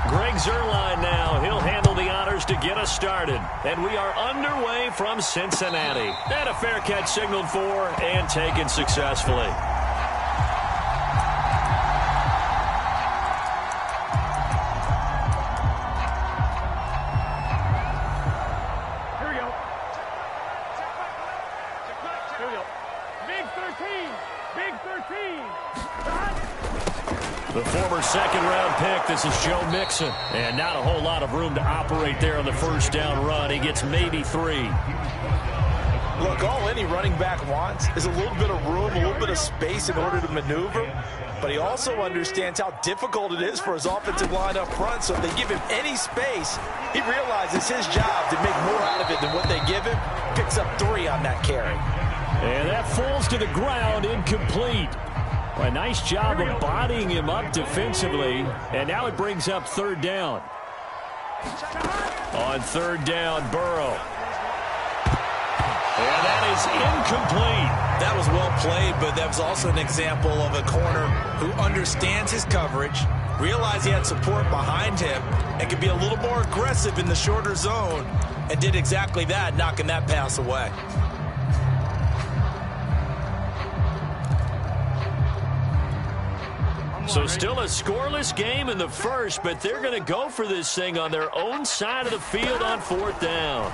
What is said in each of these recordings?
Greg Zuerlein now. He'll handle the honors to get us started. And we are underway from Cincinnati. And a fair catch signaled for and taken successfully. The former second-round pick, this is Joe Mixon. And not a whole lot of room to operate there on the first down run. He gets maybe 3. Look, all any running back wants is a little bit of room, a little bit of space in order to maneuver. But he also understands how difficult it is for his offensive line up front. So if they give him any space, he realizes his job to make more out of it than what they give him. Picks up 3 on that carry. And that falls to the ground, incomplete. A nice job of bodying him up defensively. And now it brings up 3rd down. On 3rd down, Burrow. And that is incomplete. That was well played, but that was also an example of a corner who understands his coverage, realized he had support behind him, and could be a little more aggressive in the shorter zone, and did exactly that, knocking that pass away. So still a scoreless game in the first, but they're going to go for this thing on their own side of the field on 4th down.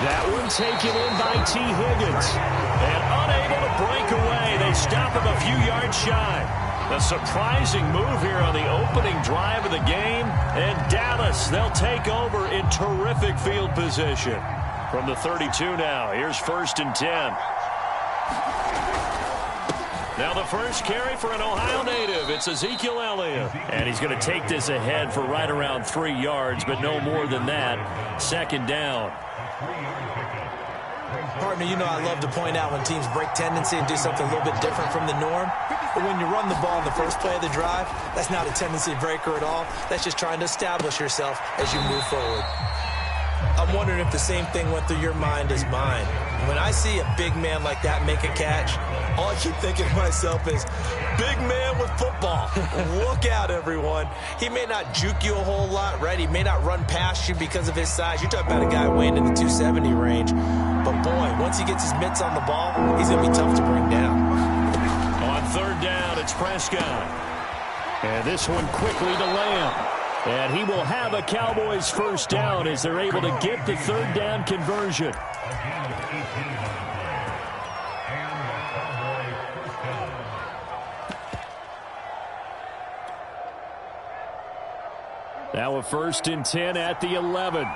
That one taken in by T. Higgins. And unable to break away. They stop him a few yards shy. A surprising move here on the opening drive of the game. And Dallas, they'll take over in terrific field position. From the 32 now, here's 1st and 10. Now the first carry for an Ohio native. It's Ezekiel Elliott. And he's going to take this ahead for right around 3 yards, but no more than that. 2nd down. Partner, you know I love to point out when teams break tendency and do something a little bit different from the norm. But when you run the ball in the first play of the drive, that's not a tendency breaker at all. That's just trying to establish yourself as you move forward. I'm wondering if the same thing went through your mind as mine. When I see a big man like that make a catch, all I keep thinking to myself is, big man with football. Look out, everyone. He may not juke you a whole lot, right? He may not run past you because of his size. You're talking about a guy weighing in the 270 range. But, boy, once he gets his mitts on the ball, he's going to be tough to bring down. On 3rd down, it's Prescott. And this one quickly to Lamb. And he will have a Cowboys 1st down as they're able to get the 3rd down conversion. Now a 1st and 10 at the 11. And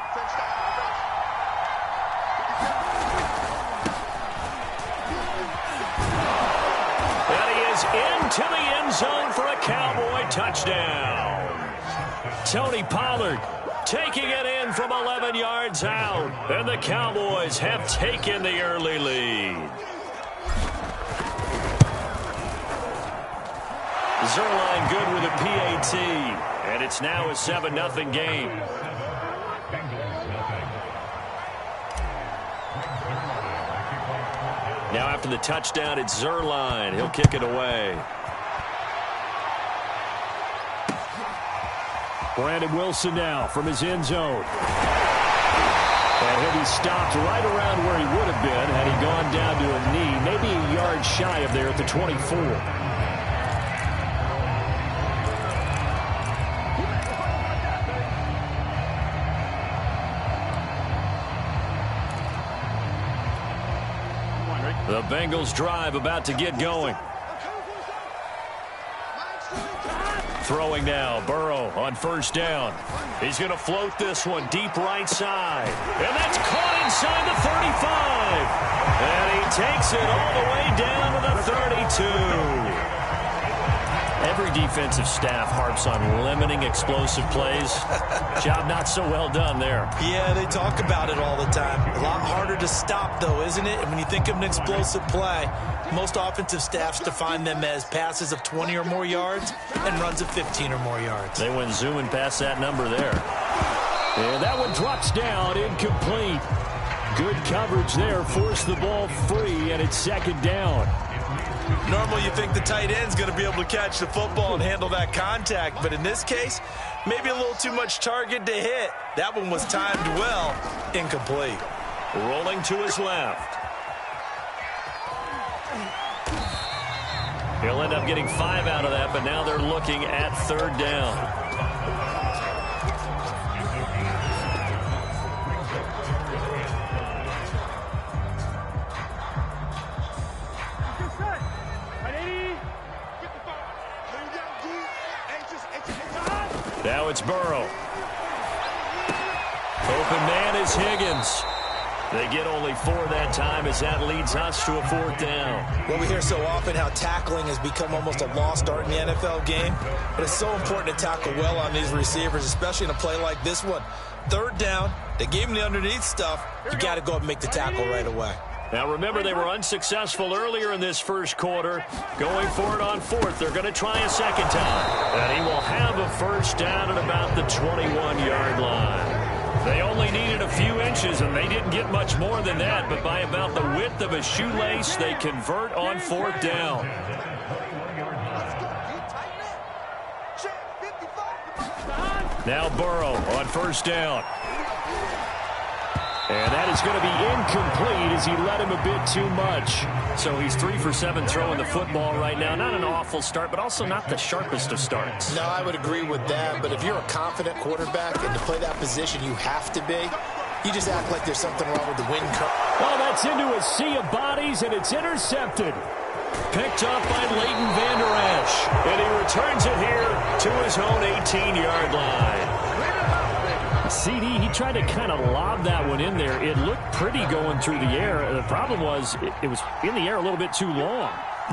he is into the end zone for a Cowboy touchdown. Tony Pollard taking it in from 11 yards out. And the Cowboys have taken the early lead. Zuerlein good with a PAT. And it's now a 7-0 game. Now after the touchdown, it's Zuerlein. He'll kick it away. Brandon Wilson now from his end zone. And he'll be stopped right around where he would have been had he gone down to a knee, maybe a yard shy of there at the 24. The Bengals drive about to get going. Throwing now, Burrow on 1st down. He's going to float this one deep right side. And that's caught inside the 35. And he takes it all the way down to the 32. Every defensive staff harps on limiting explosive plays. Job not so well done there. Yeah, they talk about it all the time. A lot harder to stop, though, isn't it? And when you think of an explosive play, most offensive staffs define them as passes of 20 or more yards and runs of 15 or more yards. They went zooming past that number there. And that one drops down, incomplete. Good coverage there, forced the ball free, and it's 2nd down. Normally you think the tight end's going to be able to catch the football and handle that contact, but in this case, maybe a little too much target to hit. That one was timed well, incomplete. Rolling to his left. He'll end up getting 5 out of that, but now they're looking at 3rd down. Now it's Burrow. Open man is Higgins. They get only 4 that time as that leads us to a 4th down. Well, we hear so often how tackling has become almost a lost art in the NFL game. But it's so important to tackle well on these receivers, especially in a play like this one. 3rd down, they gave him the underneath stuff. You got to go up and make the tackle right away. Now, remember, they were unsuccessful earlier in this first quarter. Going for it on 4th. They're going to try a 2nd time. And he will have a 1st down at about the 21-yard line. They only needed a few inches, and they didn't get much more than that. But by about the width of a shoelace, they convert on 4th down. Now Burrow on 1st down. And that is going to be incomplete as he led him a bit too much. So he's 3 for 7 throwing the football right now. Not an awful start, but also not the sharpest of starts. No, I would agree with that. But if you're a confident quarterback and to play that position you have to be, you just act like there's something wrong with the wind curve. Oh, that's into a sea of bodies, and it's intercepted. Picked up by Leighton Vander Esch. And he returns it here to his own 18-yard line. CD, he tried to kind of lob that one in there. It looked pretty going through the air. The problem was it was in the air a little bit too long.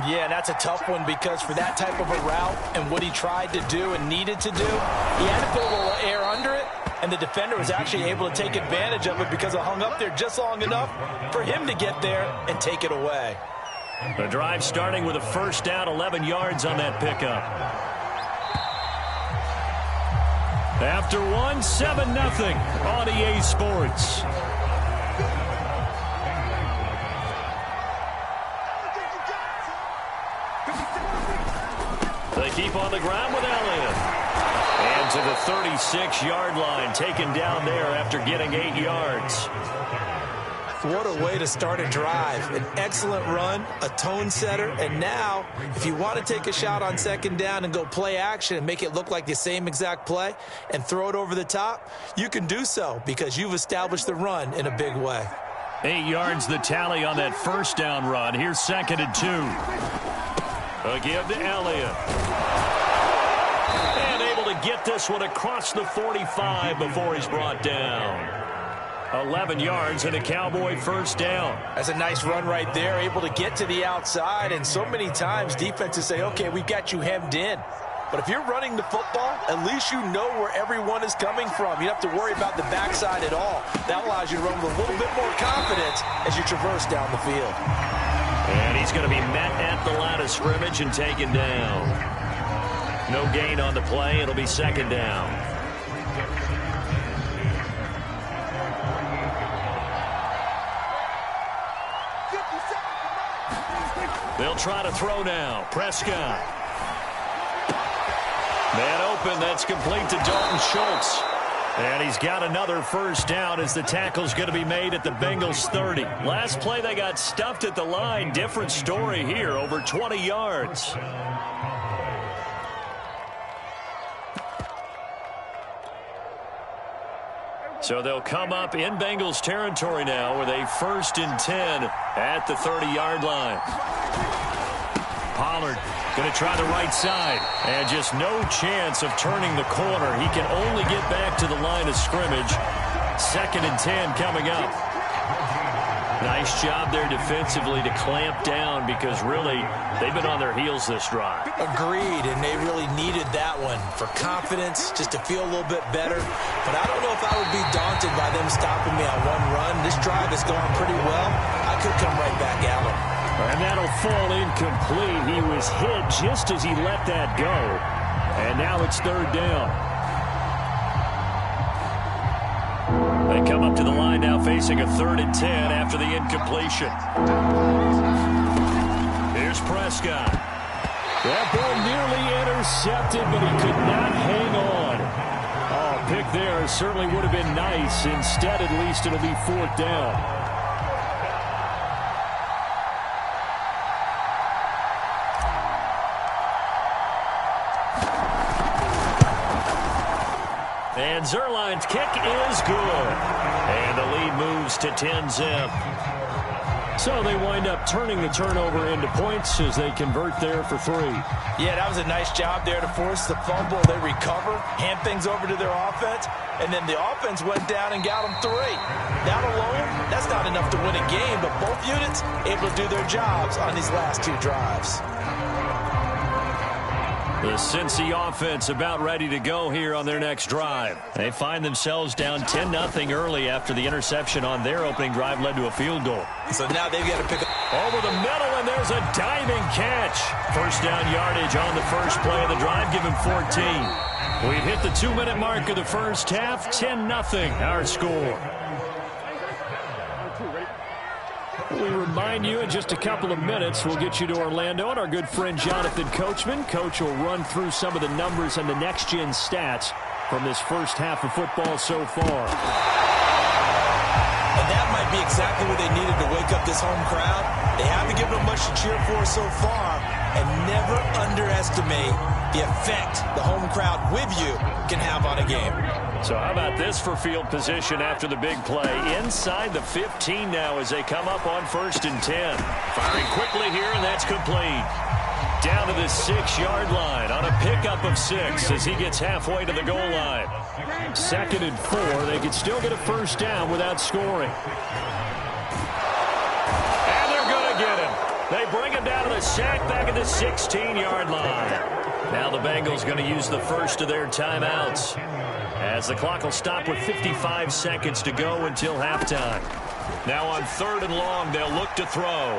Yeah, that's a tough one because for that type of a route and what he tried to do and needed to do, he had to put a little air under it, and the defender was actually able to take advantage of it because it hung up there just long enough for him to get there and take it away. The drive starting with a 1st down, 11 yards on that pickup. After 1, 7-0 on EA Sports. They keep on the ground with Elliott. And to the 36-yard line, taken down there after getting 8 yards. What a way to start a drive. An excellent run, a tone setter, and now, if you want to take a shot on 2nd down and go play action and make it look like the same exact play and throw it over the top, you can do so because you've established the run in a big way. 8 yards the tally on that 1st down run. Here's 2nd and 2. A give to Elliott. And able to get this one across the 45 before he's brought down. 11 yards and a Cowboy 1st down. That's a nice run right there, able to get to the outside, and so many times defenses say, okay, we've got you hemmed in. But if you're running the football, at least you know where everyone is coming from. You don't have to worry about the backside at all. That allows you to run with a little bit more confidence as you traverse down the field. And he's going to be met at the line of scrimmage and taken down. No gain on the play. It'll be 2nd down. They'll try to throw now. Prescott. Man open. That's complete to Dalton Schultz. And he's got another 1st down as the tackle's going to be made at the Bengals 30. Last play they got stuffed at the line. Different story here. Over 20 yards. So they'll come up in Bengals territory now with a 1st and 10 at the 30-yard line. Pollard going to try the right side. And just no chance of turning the corner. He can only get back to the line of scrimmage. 2nd and 10 coming up. Nice job there defensively to clamp down because really they've been on their heels this drive. Agreed, and they really needed that one for confidence, just to feel a little bit better. But I don't know if I would be daunted by them stopping me on one run. This drive has gone pretty well. I could come right back at them. And that'll fall incomplete. He was hit just as he let that go. And now it's 3rd down. They come up to the line now facing a 3rd and 10 after the incompletion. Here's is Prescott. That ball nearly intercepted, but he could not hang on. Oh, a pick there certainly would have been nice. Instead, at least it'll be 4th down. And Zerline's kick is good. And the lead moves to 10-zip. So they wind up turning the turnover into points as they convert there for 3. Yeah, that was a nice job there to force the fumble. They recover, hand things over to their offense, and then the offense went down and got them 3. That alone, that's not enough to win a game, but both units able to do their jobs on these last 2 drives. The Cincy offense about ready to go here on their next drive. They find themselves down 10-0 early after the interception on their opening drive led to a field goal. So now they've got to pick up over the middle, and there's a diving catch. First down yardage on the first play of the drive, give him 14. We've hit the 2-minute mark of the first half, 10-0 our score. We remind you in just a couple of minutes we'll get you to Orlando and our good friend Jonathan Coachman. Coach will run through some of the numbers and the next-gen stats from this first half of football so far. And that might be exactly what they needed to wake up this home crowd. They haven't given them much to cheer for so far, and never underestimate the effect the home crowd with you can have on a game. So how about this for field position after the big play? Inside the 15 now as they come up on 1st and 10. Firing quickly here, and that's complete. Down to the 6-yard line on a pickup of 6 as he gets halfway to the goal line. 2nd and 4. They could still get a first down without scoring. And they're going to get him. They bring him down to the sack back at the 16-yard line. Now the Bengals going to use the first of their timeouts, as the clock will stop with 55 seconds to go until halftime. Now on 3rd and long, they'll look to throw.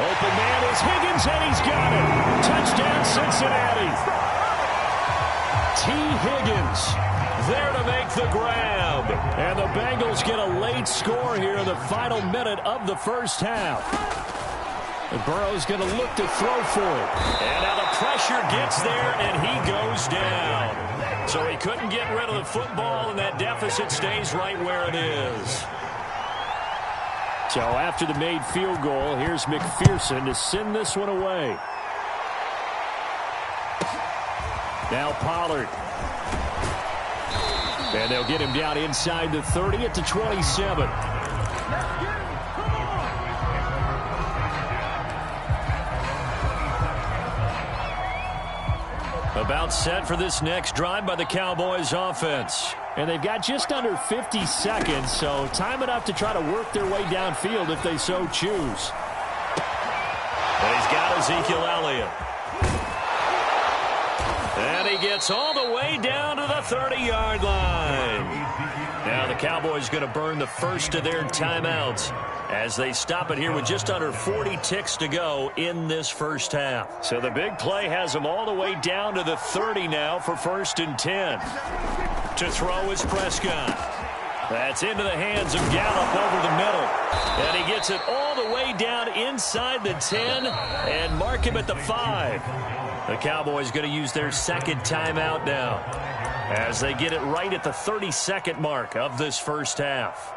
Open man is Higgins, and he's got it. Touchdown, Cincinnati. T. Higgins there to make the grab. And the Bengals get a late score here in the final minute of the first half. And Burrow's going to look to throw for it. And now the pressure gets there, and he goes down. So he couldn't get rid of the football, and that deficit stays right where it is. So after the made field goal, here's McPherson to send this one away. Now Pollard. And they'll get him down inside the 30 at the 27. About set for this next drive by the Cowboys offense. And they've got just under 50 seconds, so time enough to try to work their way downfield if they so choose. And he's got Ezekiel Elliott. And he gets all the way down to the 30-yard line. Now the Cowboys going to burn the first of their timeouts as they stop it here with just under 40 ticks to go in this first half. So the big play has them all the way down to the 30 now for 1st and 10. To throw is Prescott. That's into the hands of Gallup over the middle. And he gets it all the way down inside the 10 and mark him at the 5. The Cowboys going to use their 2nd timeout now as they get it right at the 32nd mark of this first half.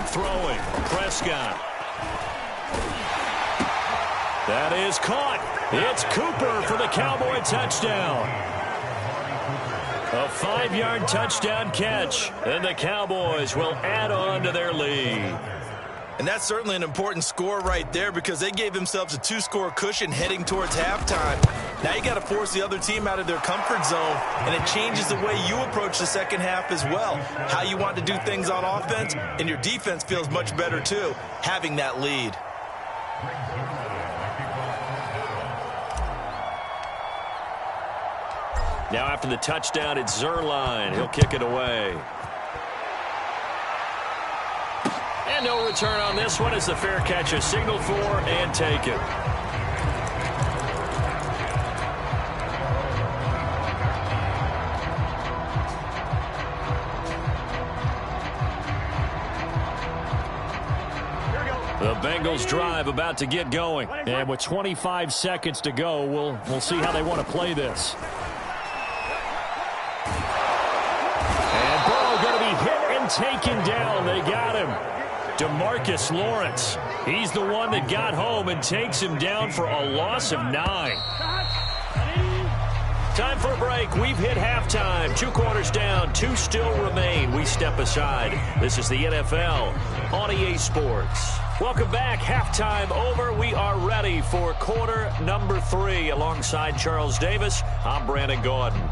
Throwing, Prescott. That is caught. It's Cooper for the Cowboy touchdown. A 5-yard touchdown catch, and the Cowboys will add on to their lead. And that's certainly an important score right there because they gave themselves a 2-score cushion heading towards halftime. Now you got to force the other team out of their comfort zone, and it changes the way you approach the second half as well. How you want to do things on offense, and your defense feels much better too, having that lead. Now after the touchdown, it's Zerline. He'll kick it away. And no return on this one as the fair catch is signaled for and taken. The Bengals drive about to get going. And with 25 seconds to go, we'll see how they want to play this. And Burrow going to be hit and taken down. They got him. DeMarcus Lawrence. He's the one that got home and takes him down for a loss of 9. Time for a break. We've hit halftime. 2 quarters down. 2 still remain. We step aside. This is the NFL on EA Sports. Welcome back. Halftime over. We are ready for quarter number 3. Alongside Charles Davis, I'm Brandon Gaudin.